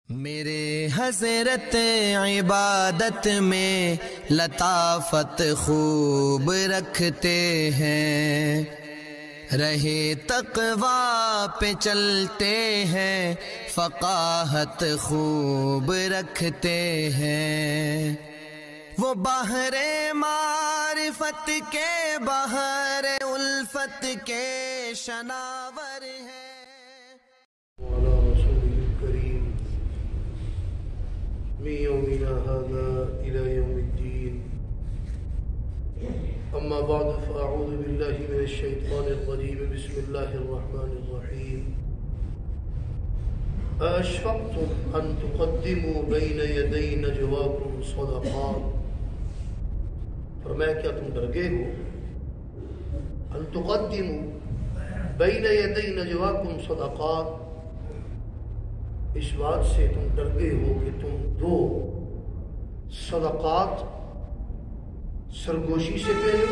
میرے حضرت عبادت میں لطافت خوب رکھتے ہیں، رہے تقویٰ پہ چلتے ہیں، فقاہت خوب رکھتے ہیں۔ وہ بحر معرفت کے بحر الفت کے شناور ہیں۔ من يومنا هذا إلى يوم الدين. أما بعد فأعوذ بالله من الشيطان الرجيم. بسم الله الرحمن الرحيم. أأشفقتم أن تقدموا بين يدي نجواكم صدقات. فرمایا کیا تم ڈر گئے ہو ان تقدموا بين يدي نجواكم صدقات، اس بات سے تم ڈر گئے ہو کہ تم دو صدقات سرگوشی سے پہلے،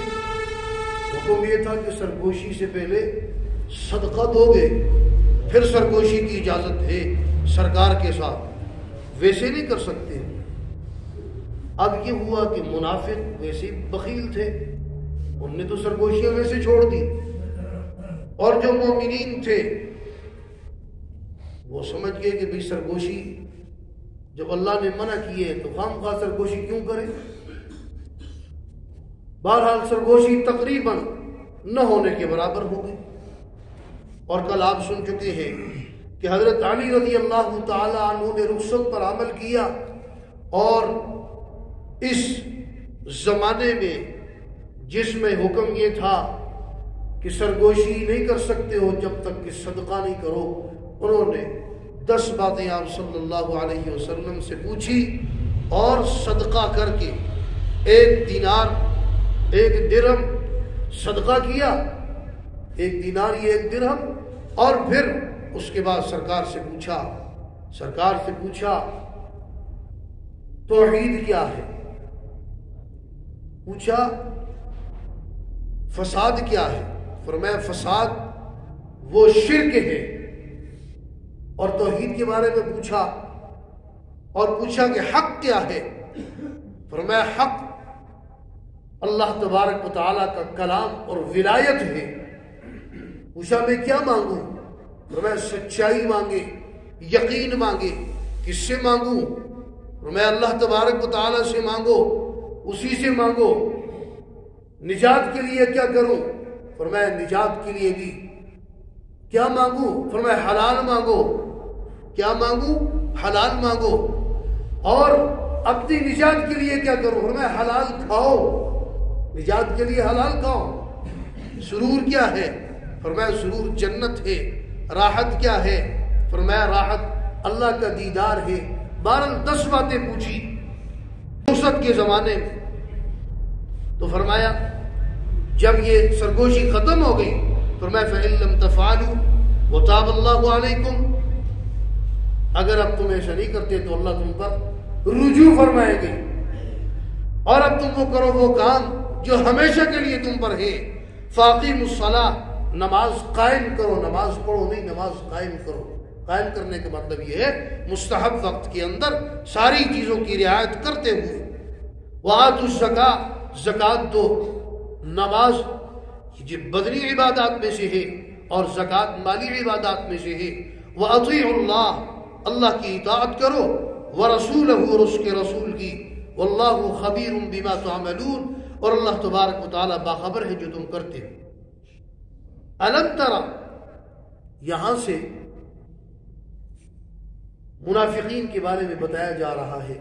حکم یہ تھا کہ سرگوشی سے پہلے صدقہ دو گے، پھر سرگوشی کی اجازت ہے سرکار کے ساتھ، ویسے نہیں کر سکتے۔ اب یہ ہوا کہ منافق ویسے بخیل تھے، انہوں نے تو سرگوشیاں ویسے چھوڑ دی، اور جو مومنین تھے وہ سمجھ گئے کہ بھئی سرگوشی جب اللہ نے منع کی ہے تو خام خواہ سرگوشی کیوں کرے۔ بہرحال سرگوشی تقریباً نہ ہونے کے برابر ہو گئی، اور کل آپ سن چکے ہیں کہ حضرت علی رضی اللہ تعالی عنہ نے رخصت پر عمل کیا، اور اس زمانے میں جس میں حکم یہ تھا کہ سرگوشی نہیں کر سکتے ہو جب تک کہ صدقہ نہیں کرو، انہوں نے 10 باتیں آپ صلی اللہ علیہ وسلم سے پوچھی، اور صدقہ کر کے 1 دینار 1 درہم صدقہ کیا، 1 دینار یہ 1 درہم، اور پھر اس کے بعد سرکار سے پوچھا توحید کیا ہے، پوچھا فساد کیا ہے، فرمایا فساد وہ شرک ہے، اور توحید کے بارے میں پوچھا کہ حق کیا ہے، فرمایا حق اللہ تبارک و تعالیٰ کا کلام اور ولایت ہے۔ پوچھا میں کیا مانگوں، فرمایا سچائی مانگے، یقین مانگے، کس سے مانگوں، فرمایا اللہ تبارک و تعالیٰ سے مانگو، اسی سے مانگو۔ نجات کے لیے کیا کروں، فرمایا نجات کے لیے بھی کیا مانگوں، فرمایا حلال مانگو، کیا مانگوں، حلال مانگو، اور اپنی نجات کے لیے کیا کروں، فرمایا حلال کھاؤ، نجات کے لیے حلال کھاؤ۔ سرور کیا ہے، فرمایا سرور جنت ہے۔ راحت کیا ہے، فرمایا راحت اللہ کا دیدار ہے۔ 10 باتیں پوچھی فرصت کے زمانے میں، تو فرمایا جب یہ سرگوشی ختم ہو گئی، فرمایا فَإِن لَّمْ تَفْعَلُوا وَتَابَ اللَّهُ عَلَيْكُمْ، اگر اب تم ایسا نہیں کرتے تو اللہ تم پر رجوع فرمائے گی، اور اب تم وہ کرو وہ کام جو ہمیشہ کے لیے تم پر ہے۔ فَأَقِيمُوا الصَّلَاةَ، نماز قائم کرو، نماز پڑھو نہیں، نماز قائم کرو۔ قائم کرنے کا مطلب یہ ہے مستحب وقت کے اندر ساری چیزوں کی رعایت کرتے ہوئے۔ وَآتُوا الزَّكَاةَ، زکوٰۃ دو۔ نماز یہ بدنی عبادات میں سے ہے، اور زکوٰۃ مالی عبادات میں سے ہے۔ وَأَطِيعُوا اللَّهَ، اللہ کی اطاعت کرو، وَرَسُولَهُ، اور اس کے رسول کی، وَاللَّهُ خَبِيرٌ بِمَا تَعْمَلُونَ، اور اللہ تبارک و تعالیٰ باخبر ہے جو تم کرتے ہو۔ أَلَمْ تَرَ، یہاں سے منافقین کے بارے میں بتایا جا رہا ہے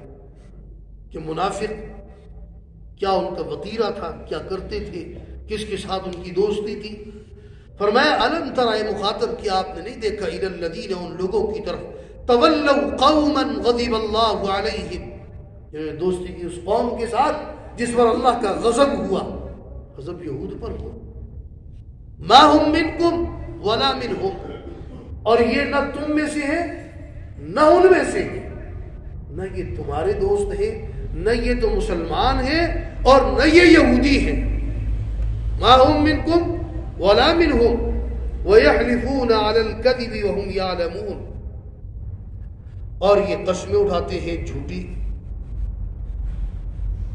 کہ منافق کیا ان کا وطیرہ تھا، کیا کرتے تھے، کس کے ساتھ ان کی دوستی تھی۔ فرمایا أَلَمْ تَرَ، اے مخاطب کیا آپ نے نہیں دیکھا، إِلَى الَّذِينَ، ان لوگوں کی طرف، تَوَلَّوْا قَوْمًا غَضِبَ اللَّهُ عَلَيْهِمْ، جنہوں نے دوستی کی اس قوم کے ساتھ جس پر اللہ کا غضب ہوا، غضب یہود پر ہوا۔ مَا هُمْ مِنْكُمْ وَلَا مِنْهُمْ، اور یہ نہ تم میں سے ہے نہ ان میں سے ہے، نہ یہ تمہارے دوست ہیں، نہ یہ تو مسلمان ہیں، اور نہ یہ یہودی ہیں۔ مَا هُمْ مِنْكُمْ وَلَا مِنْهُمْ وَيَحْلِفُونَ عَلَى الْكَذِبِ وَهُمْ يَعْلَمُونَ، اور یہ قسمیں اٹھاتے ہیں جھوٹی،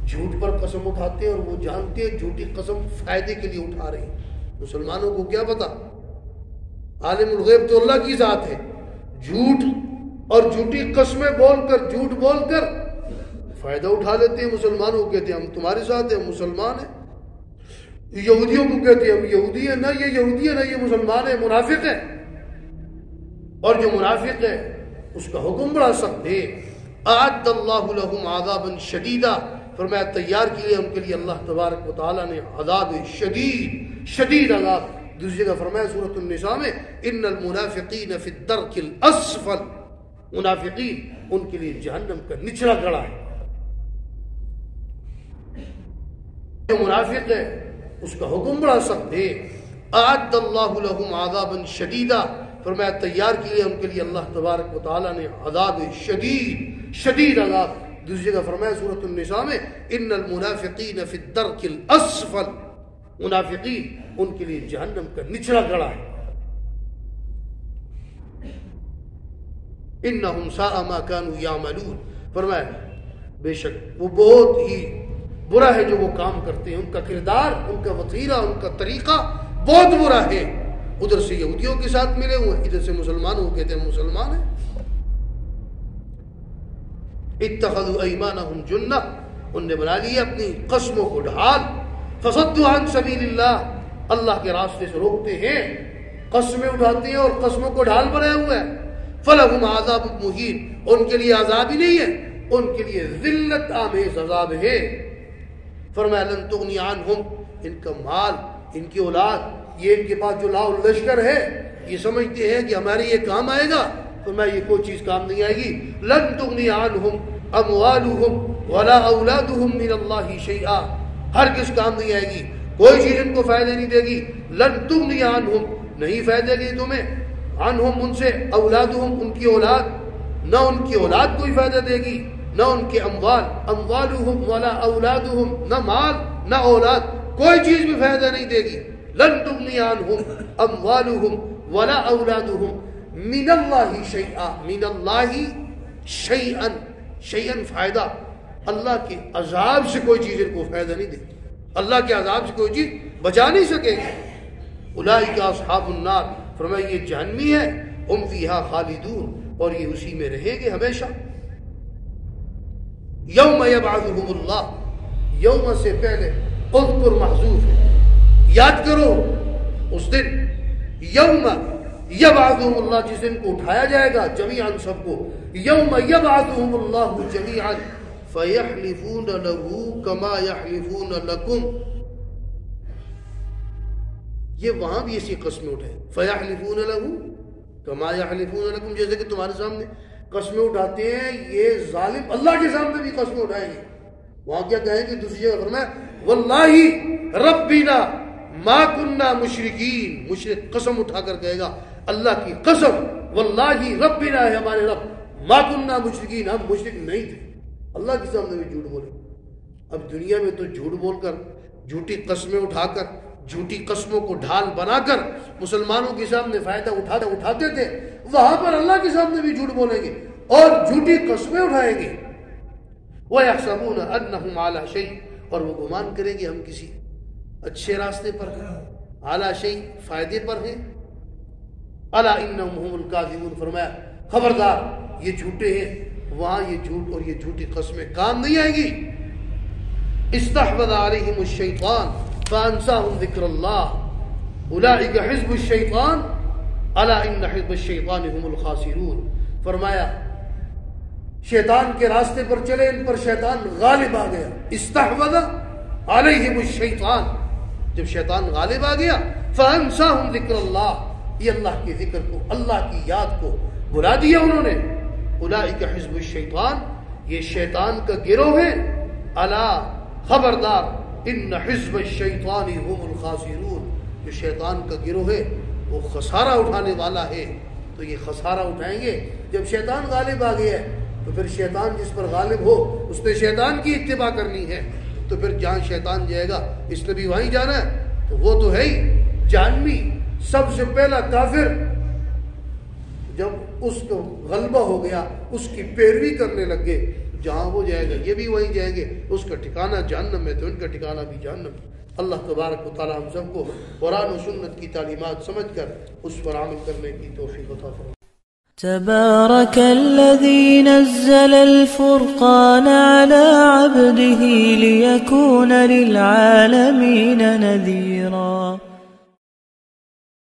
جھوٹ پر قسم اٹھاتے ہیں اور وہ جانتے ہیں جھوٹی قسم فائدے کے لیے اٹھا رہے ہیں۔ مسلمانوں کو کیا پتا، عالم الغیب تو اللہ کی ذات ہے، جھوٹ اور جھوٹی قسمیں بول کر، جھوٹ بول کر فائدہ اٹھا لیتے ہیں۔ مسلمانوں کو کہتے ہیں ہم تمہارے ساتھ ہیں، ہم مسلمان ہیں، یہودیوں کو کہتے ہیں ہم یہودی ہیں، نہ یہ یہودی ہے نہ یہ مسلمان ہے، منافق ہے، اور جو منافق ہے اس کا حکم بڑا سخت ہے۔ اعد اللہ لہم عذابا شدیدا، فرمایا تیار کیے ان کے لیے اللہ تبارک و تعالیٰ نے عذاب شدید، شدید عذاب۔ دوسری جگہ فرمایا سورۃ النساء میں ان المنافقین فی الدرک الاسفل، منافقین ان کے لیے جہنم کا نچلا گڑھا ہے۔ جو منافق ہے اس کا حکم بڑا سخت ہے۔ اعد اللہ لہم عذابا شدیدا، فرمایا تیار کیے ان کے لیے اللہ تبارک و تعالیٰ نے عذاب شدید، شدید عذاب۔ دوسری جگہ فرمایا سورۃ النساء میں ان المنافقین فی الدرک الاسفل، منافقین ان کے لیے جہنم کا نچلا گڑھا ہے۔ انہم ساء ما کانوا یعملون، فرمایا بے شک وہ بہت ہی برا ہے جو وہ کام کرتے ہیں، ان کا کردار، ان کا وتیرہ، ان کا طریقہ بہت برا ہے۔ ادھر سے یہودیوں کے ساتھ ملے ہوئے، ادھر سے مسلمانوں کو کہتے ہیں مسلمان ہیں۔ اتخذوا ایمانہم جنہ، ان نے بنا لیا اپنی قسموں کو ڈھال۔ فصدوا عن سبیل اللہ، اللہ کے راستے سے روکتے ہیں، قسمیں اٹھاتے ہیں اور قسموں کو ڈھال بنائے ہوئے ہیں۔ فلہم عذاب مہین، ان کے لیے عذاب ہی نہیں ہے، ان کے لیے ذلت آمیز عذاب ہے۔ فرمایا لن تغنی عنہم، ان کا مال، ان کی اولاد، یہ ان کے پاس جو لاؤ لشکر ہے، یہ سمجھتے ہیں کہ ہمارے یہ کام آئے گا، فرمایا یہ کوئی چیز کام نہیں آئے گی۔ لن تغنی عنہم اموالہم ولا اولادہم من اللہ شیئا، ہرگز کام نہیں آئے گی، کوئی چیز ان کو فائدہ نہیں دے گی۔ لن تغنی عنہم، نہیں فائدہ دے گی تمہیں، عنہم ان سے، اولادہم ان کی اولاد، نہ ان کی اولاد کوئی فائدہ دے گی، نہ ان کے اموال، اموالہم ولا اولادہم، نہ مال نہ اولاد، کوئی چیز بھی فائدہ نہیں دے گی۔ لن تغنی عنہم اموالہم ولا اولادہم من اللہ شیئا، من اللہ شیئا، شیئا فائدہ، اللہ کے عذاب سے کوئی چیز ان کو فائدہ نہیں دے گی، اللہ کے عذاب سے کوئی چیز بچا نہیں سکے گی۔ اولئک اصحاب النار، فرمایا یہ جہنمی ہے، ہم فیہا خالدون، اور یہ اسی میں رہیں گے ہمیشہ۔ یوم یبعثہم اللہ، یوم سے پہلے اذکر محذوف ہے، یاد کرو اس دن، یوم یبعثہم اللہ، جس دن کو اٹھایا جائے گا جمیعاً سب کو، یوم یبعثہم اللہ جمیعاً فیحلفون لہ کما یحلفون لکم، یہ وہاں بھی اسی قسمیں اٹھائیں، فیحلفون لہ کما یحلفون لکم، جیسے کہ تمہارے سامنے قسمیں اٹھاتے ہیں، یہ ظالم اللہ کے سامنے بھی قسمیں اٹھائیں گے۔ وہاں کیا کہیں گے؟ دوسری جگہ فرمایا واللہ ربنا ما کننا مشرکین، مشرک قسم اٹھا کر کہے گا اللہ کی قسم، واللہ ربنا ہے ہمارے رب، ما کننا مشرکین، ہم مشرک نہیں تھے، اللہ کے سامنے بھی جھوٹ بولے۔ اب دنیا میں تو جھوٹ بول کر، جھوٹی قسمیں اٹھا کر، جھوٹی قسموں کو ڈھال بنا کر مسلمانوں کے سامنے فائدہ اٹھاتے تھے، وہاں پر اللہ کے سامنے بھی جھوٹ بولیں گے اور جھوٹی قسمیں اٹھائیں گے۔ وَيَحْسَبُونَ أَنَّهُمْ عَلَى شَيْءٍ، اور وہ گمان کریں گے ہم کسی اچھے راستے پر ہیں، عَلَى شَيْءٍ فائدے پر ہیں۔ أَلَا إِنَّهُمْ هُمُ الْكَاذِبُونَ، فرمایا خبردار یہ جھوٹے ہیں، وہاں یہ جھوٹ اور یہ جھوٹی قسمیں کام نہیں آئیں گی۔ استحوذ عليهم الشيطان فانساهم ذكر الله اولئك حزب الشيطان الا ان حزب الشيطان هم الخاسرون، فرمایا شیطان کے راستے پر چلے، ان پر شیطان غالب آ گیا۔ استحوذ عليهم الشيطان، جب شیطان غالب آ گیا، فانساهم ذکر اللہ، یہ اللہ کے ذکر کو، اللہ کی یاد کو بلا دیا انہوں نے۔ اولئک حزب الشیطان، یہ شیطان کا گروہ ہے، الا خبردار، ان حزب الشیطان هم الخاسرون، جو شیطان کا گروہ ہے وہ خسارہ اٹھانے والا ہے۔ تو یہ خسارہ اٹھائیں گے جب شیطان غالب آ گیا ہے، تو پھر شیطان جس پر غالب ہو اس نے شیطان کی اتباع کرنی ہے، تو پھر جہاں شیطان جائے گا اس نے بھی وہیں جانا ہے، تو وہ تو ہے ہی جہنمی، سب سے پہلا کافر۔ جب اس کو غلبہ ہو گیا، اس کی پیروی کرنے لگ گئے، جہاں وہ جائے گا یہ بھی وہیں جائیں گے، اس کا ٹھکانہ جہنم ہے تو ان کا ٹھکانہ بھی جہنم ہے۔ اللہ تبارک و تعالی ہم سب کو قرآن و سنت کی تعلیمات سمجھ کر اس پر عمل کرنے کی توفیق عطا فرمائے۔ تبارك الذي نزل الفرقان على عبده ليكون للعالمين نذيرا